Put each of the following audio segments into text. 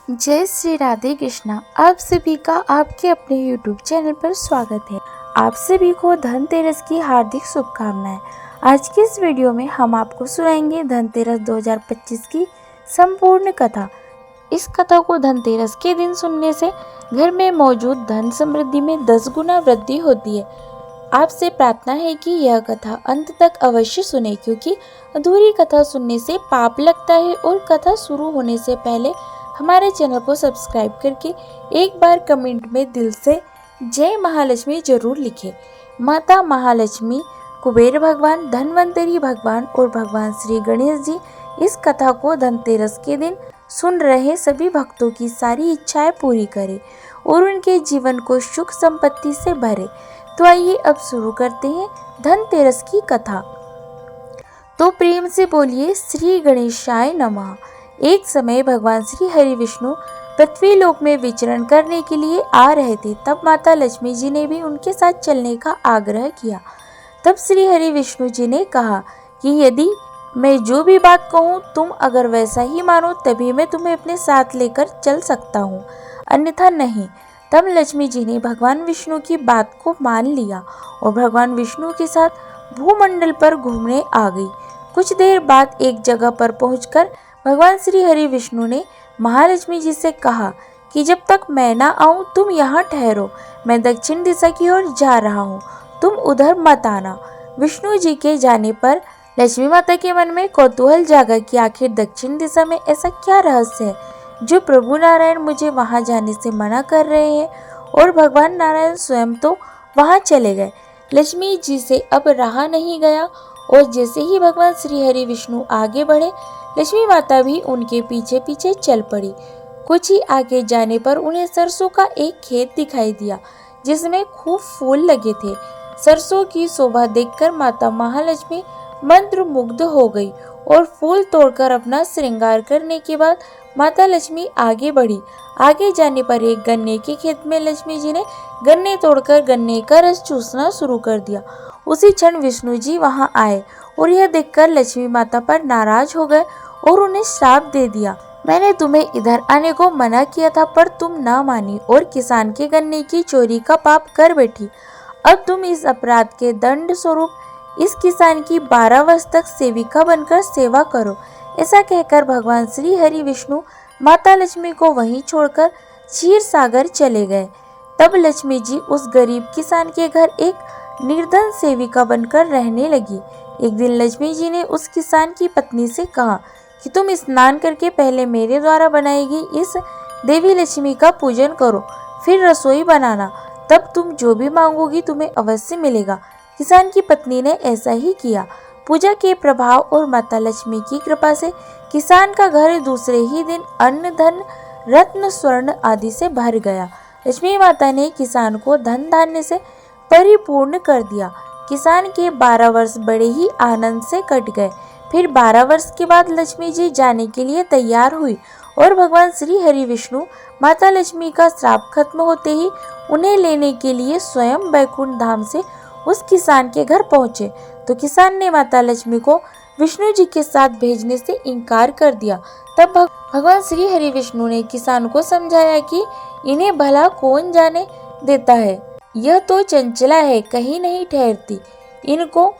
जय श्री राधे कृष्णा। आप सभी का आपके अपने YouTube चैनल पर स्वागत है। आप सभी को धनतेरस की हार्दिक शुभकामनाएं। आज की इस वीडियो में हम आपको सुनाएंगे धनतेरस 2025 की संपूर्ण कथा। इस कथा को धनतेरस के दिन सुनने से घर में मौजूद धन समृद्धि में 10 गुना वृद्धि होती है। आपसे प्रार्थना है कि यह कथा अंत तक अवश्य सुने, क्योंकि अधूरी कथा सुनने से पाप लगता है। और कथा शुरू होने से पहले हमारे चैनल को सब्सक्राइब करके एक बार कमेंट में दिल से जय महालक्ष्मी जरूर लिखें। माता महालक्ष्मी, कुबेर भगवान, धनवंतरी भगवान और भगवान श्री गणेश जी इस कथा को धनतेरस के दिन सुन रहे सभी भक्तों की सारी इच्छाएं पूरी करें और उनके जीवन को सुख संपत्ति से भरे। तो आइए अब शुरू करते हैं धनतेरस की कथा। तो प्रेम से बोलिए श्री गणेशाय नमः। एक समय भगवान श्री हरि विष्णु पृथ्वी लोक में विचरण करने के लिए आ रहे थे। तब माता लक्ष्मी जी ने भी उनके साथ चलने का आग्रह किया। तब श्री हरि विष्णु जी ने कहा कि यदि मैं जो भी बात कहूँ तुम अगर वैसा ही मानो तभी मैं तुम्हें अपने साथ लेकर चल सकता हूँ, अन्यथा नहीं। तब लक्ष्मी जी ने भगवान विष्णु की बात को मान लिया और भगवान विष्णु के साथ भूमंडल पर घूमने आ गई। कुछ देर बाद एक जगह पर पहुंचकर भगवान श्री हरि विष्णु ने महालक्ष्मी जी से कहा कि जब तक मैं ना आऊं तुम यहाँ ठहरो, मैं दक्षिण दिशा की ओर जा रहा हूँ, तुम उधर मत आना। विष्णु जी के जाने पर लक्ष्मी माता के मन में कौतूहल जागा कि आखिर दक्षिण दिशा में ऐसा क्या रहस्य है जो प्रभु नारायण मुझे वहां जाने से मना कर रहे हैं। और भगवान नारायण स्वयं तो वहां चले गए। लक्ष्मी जी से अब रहा नहीं गया और जैसे ही भगवान श्री हरि विष्णु आगे बढ़े, लक्ष्मी माता भी उनके पीछे पीछे चल पड़ी। कुछ ही आगे जाने पर उन्हें सरसों का एक खेत दिखाई दिया जिसमें खूब फूल लगे थे। सरसों की शोभा देखकर माता महालक्ष्मी मंत्रमुग्ध हो गई और फूल तोड़कर अपना श्रृंगार करने के बाद माता लक्ष्मी आगे बढ़ी। आगे जाने पर एक गन्ने के खेत में लक्ष्मी जी ने गन्ने तोड़कर गन्ने का रस चूसना शुरू कर दिया। उसी क्षण विष्णु जी वहां आए और यह देखकर लक्ष्मी माता पर नाराज हो गए और उन्हें श्राप दे दिया। मैंने तुम्हें इधर आने को मना किया था पर तुम ना मानी और किसान के गन्ने की चोरी का पाप कर बैठी। अब तुम इस अपराध के दंड स्वरूप इस किसान की 12 वर्ष तक सेविका बनकर सेवा करो। ऐसा कहकर भगवान श्री हरि विष्णु माता लक्ष्मी को वहीं छोड़कर क्षीर सागर चले गए। तब लक्ष्मी जी उस गरीब किसान के घर एक निर्धन सेविका बनकर रहने लगी। एक दिन लक्ष्मी जी ने उस किसान की पत्नी से कहा कि तुम स्नान करके पहले मेरे द्वारा बनाई गई इस देवी लक्ष्मी का पूजन करो, फिर रसोई बनाना, तब तुम जो भी मांगोगी तुम्हें अवश्य मिलेगा। किसान की पत्नी ने ऐसा ही किया। पूजा के प्रभाव और माता लक्ष्मी की कृपा से किसान का घर दूसरे ही दिन अन्न, धन, रत्न, स्वर्ण आदि से भर गया। लक्ष्मी माता ने किसान को धन धान्य से परिपूर्ण कर दिया। किसान के 12 वर्ष बड़े ही आनंद से कट गए। फिर 12 वर्ष के बाद लक्ष्मी जी जाने के लिए तैयार हुई और भगवान श्री हरि विष्णु माता लक्ष्मी का श्राप खत्म होते ही उन्हें लेने के लिए स्वयं बैकुंठ धाम से उस किसान के घर पहुंचे। तो किसान ने माता लक्ष्मी को विष्णु जी के साथ भेजने से इनकार कर दिया। तब भगवान श्री हरि विष्णु ने किसान को समझाया कि इन्हें भला कौन जाने देता है, यह तो चंचला है, कहीं नहीं ठहरती, इनको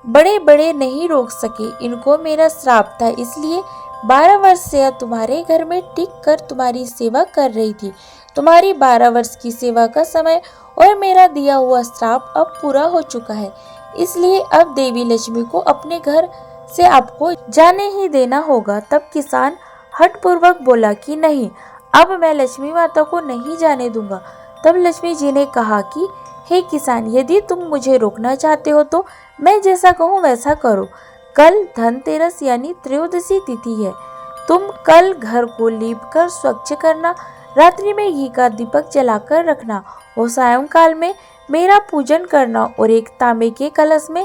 बड़े बड़े नहीं रोक सके। इनको मेरा श्राप था, इसलिए 12 वर्ष से यह तुम्हारे घर में टिक कर तुम्हारी सेवा कर रही थी। तुम्हारी 12 वर्ष की सेवा का समय और मेरा दिया हुआ श्राप अब पूरा हो चुका है, इसलिए अब देवी लक्ष्मी को अपने घर से आपको जाने ही देना होगा। तब किसान हठपूर्वक बोला कि नहीं, अब मैं लक्ष्मी माता को नहीं जाने दूंगा। तब लक्ष्मी जी ने कहा कि हे किसान, यदि तुम मुझे रोकना चाहते हो तो मैं जैसा कहूँ वैसा करो। कल धनतेरस यानी त्रयोदशी तिथि है। तुम कल घर को लीप कर स्वच्छ करना, रात्रि में घी का दीपक जलाकर रखना और सायंकाल में मेरा पूजन करना और एक तांबे के कलश में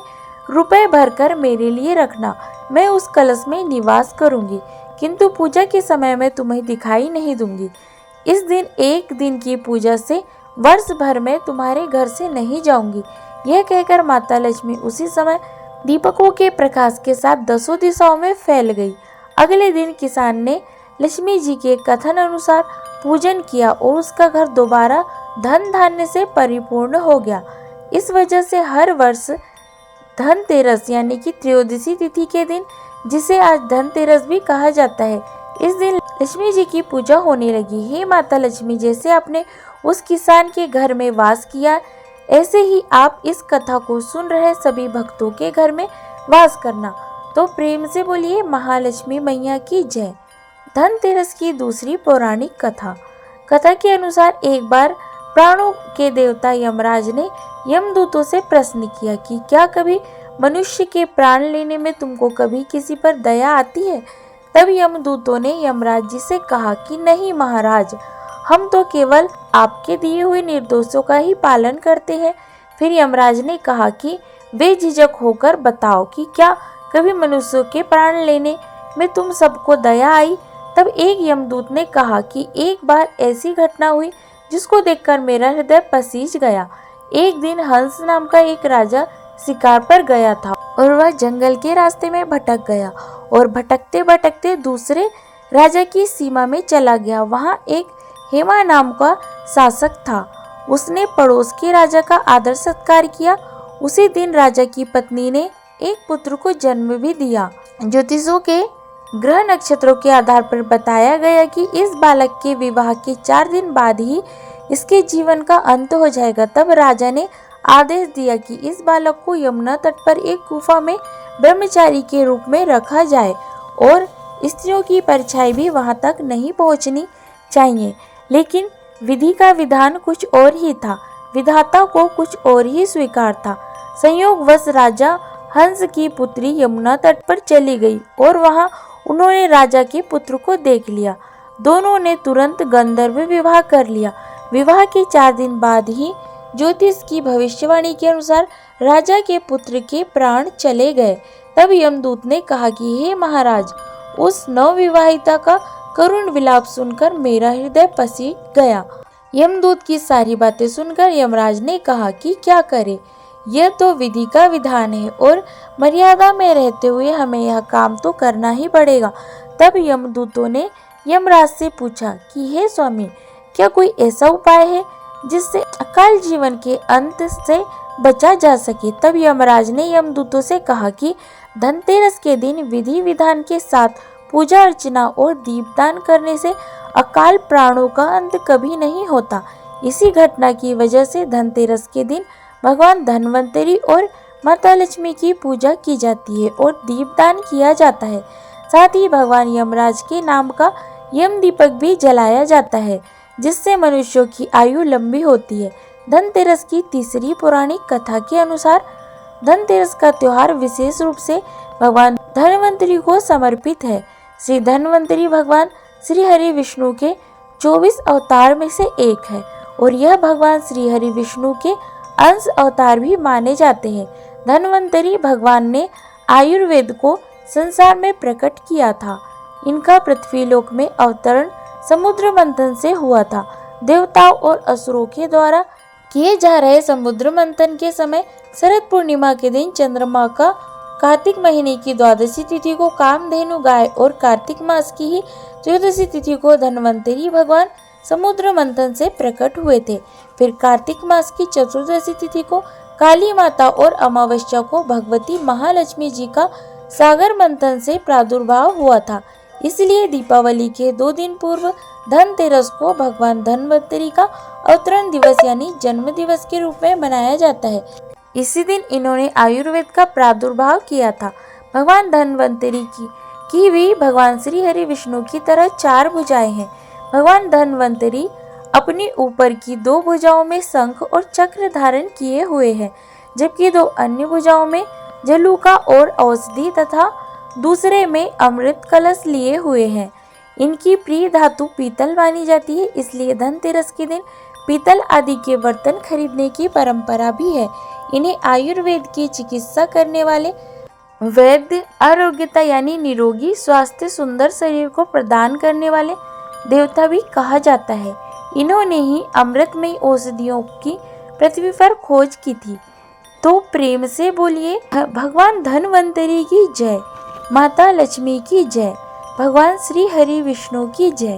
रुपए भरकर मेरे लिए रखना। मैं उस कलश में निवास करूंगी, किंतु पूजा के समय में तुम्हें दिखाई नहीं दूंगी। इस दिन एक दिन की पूजा से वर्ष भर में तुम्हारे घर से नहीं जाऊंगी। यह कहकर माता लक्ष्मी उसी समय दीपकों के प्रकाश के साथ 10 दिशाओं में फैल गई। अगले दिन किसान ने लक्ष्मी जी के कथन अनुसार पूजन किया और उसका घर दोबारा धन धान्य से परिपूर्ण हो गया। इस वजह से हर वर्ष धनतेरस यानी कि त्रयोदशी तिथि के दिन, जिसे आज धनतेरस भी कहा जाता है, इस दिन लक्ष्मी जी की पूजा होने लगी। हे माता लक्ष्मी, जैसे आपने उस किसान के घर में वास किया, ऐसे ही आप इस कथा को सुन रहे सभी भक्तों के घर में वास करना। तो प्रेम से बोलिए महालक्ष्मी मैया की जय। धनतेरस की दूसरी पौराणिक कथा। कथा के अनुसार एक बार प्राणों के देवता यमराज ने यमदूतों से प्रश्न किया कि क्या कभी मनुष्य के प्राण लेने में तुमको कभी किसी पर दया आती है? तब यमदूतों ने यमराज जी से कहा कि नहीं महाराज, हम तो केवल आपके दिए हुए निर्देशों का ही पालन करते हैं। फिर यमराज ने कहा कि बेझिझक होकर बताओ कि क्या कभी मनुष्यों के प्राण लेने में तुम सबको दया आई? तब एक यमदूत ने कहा कि एक बार ऐसी घटना हुई जिसको देखकर मेरा हृदय पसीज गया। एक दिन हंस नाम का एक राजा शिकार पर गया था और वह जंगल के रास्ते में भटक गया और भटकते भटकते दूसरे राजा की सीमा में चला गया। वहाँ एक हेमा नाम का शासक था। उसने पड़ोस के राजा का आदर सत्कार किया। उसी दिन राजा की पत्नी ने एक पुत्र को जन्म भी दिया। ज्योतिषों के ग्रह नक्षत्रों के आधार पर बताया गया कि इस बालक के विवाह के 4 दिन बाद ही इसके जीवन का अंत हो जाएगा। तब राजा ने आदेश दिया कि इस बालक को यमुना तट पर एक गुफा में ब्रह्मचारी के रूप में रखा जाए और स्त्रियों की परछाई भी वहां तक नहीं पहुंचनी चाहिए। लेकिन विधि का विधान कुछ और ही था, विधाता को कुछ और ही स्वीकार था। संयोगवश राजा हंस की पुत्री यमुना तट पर चली गई और वहां उन्होंने राजा के पुत्र को देख लिया। दोनों ने तुरंत गंधर्व विवाह कर लिया। विवाह के 4 दिन बाद ही ज्योतिष की भविष्यवाणी के अनुसार राजा के पुत्र के प्राण चले गए। तब यमदूत ने कहा कि हे महाराज, उस नवविवाहिता का करुण विलाप सुनकर मेरा हृदय पसीज गया। यमदूत की सारी बातें सुनकर यमराज ने कहा कि क्या करे, यह तो विधि का विधान है और मर्यादा में रहते हुए हमें यह काम तो करना ही पड़ेगा। तब यमदूतों ने यमराज से पूछा कि हे स्वामी, क्या कोई ऐसा उपाय है जिससे अकाल जीवन के अंत से बचा जा सके? तब यमराज ने यमदूतों से कहा कि धनतेरस के दिन विधि विधान के साथ पूजा अर्चना और दीपदान करने से अकाल प्राणों का अंत कभी नहीं होता। इसी घटना की वजह से धनतेरस के दिन भगवान धन्वंतरी और माता लक्ष्मी की पूजा की जाती है और दीपदान किया जाता है। साथ ही भगवान यमराज के नाम का यम दीपक भी जलाया जाता है, जिससे मनुष्यों की आयु लंबी होती है। धनतेरस की तीसरी पौराणिक कथा के अनुसार धनतेरस का त्योहार विशेष रूप से भगवान धन्वंतरी को समर्पित है। श्री धन्वंतरी भगवान श्री हरि विष्णु के 24 अवतार में से एक है और यह भगवान श्री हरि विष्णु के अंश अवतार भी माने जाते हैं। धन्वंतरी भगवान ने आयुर्वेद को संसार में प्रकट किया था। इनका पृथ्वीलोक में अवतरण समुद्र मंथन से हुआ था। देवताओं और असुरों के द्वारा किए जा रहे समुद्र मंथन के समय शरद पूर्णिमा के दिन चंद्रमा का कार्तिक महीने की द्वादशी तिथि को कामधेनु गाय और कार्तिक मास की ही त्रयोदशी तिथि को धन्वंतरी भगवान समुद्र मंथन से प्रकट हुए थे। फिर कार्तिक मास की चतुर्दशी तिथि को काली माता और अमावस्या को भगवती महालक्ष्मी जी का सागर मंथन से प्रादुर्भाव हुआ था। इसलिए दीपावली के 2 दिन पूर्व धनतेरस को भगवान धन्वंतरी का अवतरण दिवस यानी जन्म दिवस के रूप में मनाया जाता है। इसी दिन इन्होंने आयुर्वेद का प्रादुर्भाव किया था। भगवान धन्वंतरी की भी भगवान श्री हरि विष्णु की तरह 4 भुजाएं हैं। भगवान धन्वंतरी अपनी ऊपर की 2 भुजाओं में शंख और चक्र धारण किए हुए हैं, जबकि 2 अन्य भुजाओं में जलूका और औषधि तथा दूसरे में अमृत कलश लिए हुए हैं। इनकी प्रिय धातु पीतल मानी जाती है, इसलिए धनतेरस के दिन पीतल आदि के बर्तन खरीदने की परंपरा भी है। इन्हें आयुर्वेद की चिकित्सा करने वाले वैद्य, आरोग्यता यानी निरोगी स्वास्थ्य, सुंदर शरीर को प्रदान करने वाले देवता भी कहा जाता है। इन्होंने ही अमृतमयी औषधियों की पृथ्वी पर खोज की थी। तो प्रेम से बोलिए भगवान धन्वंतरी की जय, माता लक्ष्मी की जय। भगवान श्री हरि विष्णु की जय।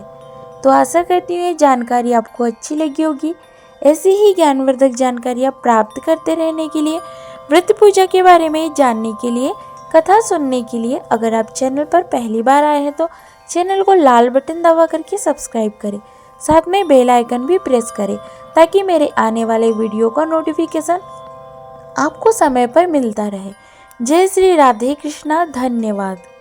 तो आशा करती हूँ ये जानकारी आपको अच्छी लगी होगी। ऐसी ही ज्ञानवर्धक जानकारियाँ प्राप्त करते रहने के लिए, व्रत पूजा के बारे में जानने के लिए, कथा सुनने के लिए अगर आप चैनल पर पहली बार आए हैं तो चैनल को लाल बटन दबा करके सब्सक्राइब करें। साथ में बेल आइकन भी प्रेस करें ताकि मेरे आने वाले वीडियो का नोटिफिकेशन आपको समय पर मिलता रहे। जय श्री राधे कृष्णा। धन्यवाद।